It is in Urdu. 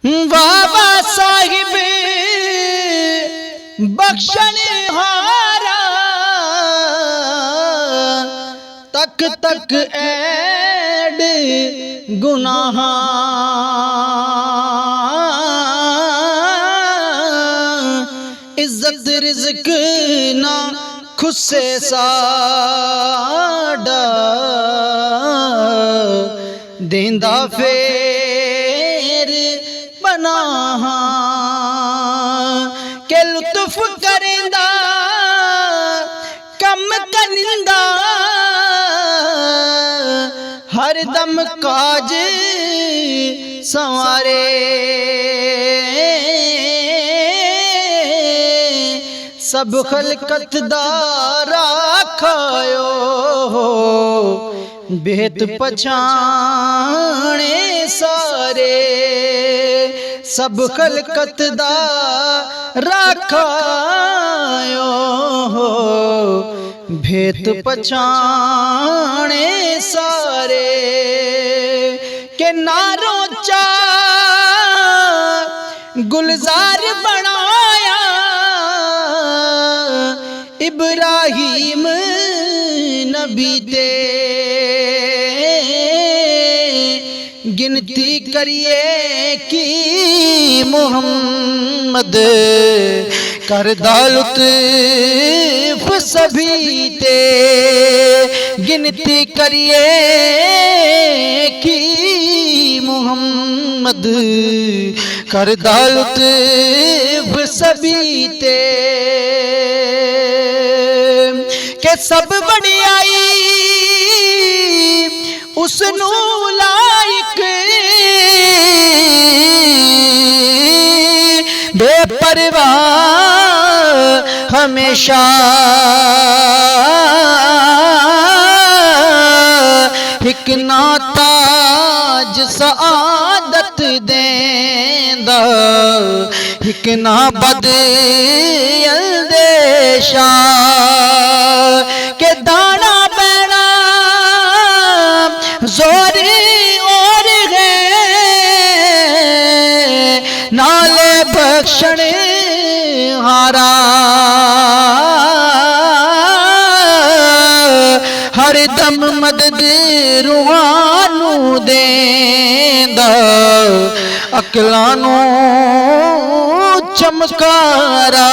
بابا صاحب بخشن ہارا تک تک ایڈ گناہ عزت رزق نہ خود سے ساڈا دیندا پھر پناہ کہ لطف کریندا کم کریندا ہر دم کاج سنوارے سب خلقت دا راکھایو بہت پچھانے سارے سب خلقت دا راکھایو بہت پچھانے سارے کہ ناروں چا گلزار بنایا ابراہیم نبی تے گنتی کریے کی محمد کردہ لطف سبھی تے گنتی کریے کی محمد کردہ لطف سبھی تے کہ سب بڑیائی اس نو لائق بے پرواہ ہمیشہ ایک تاج سعادت دیندا ایک نہ بد اندیشہ کہ دانا بینا زوری اور ہے نالے بخشن ہارا ہر دم مدد روحانو دیندا عقلانو چمکارا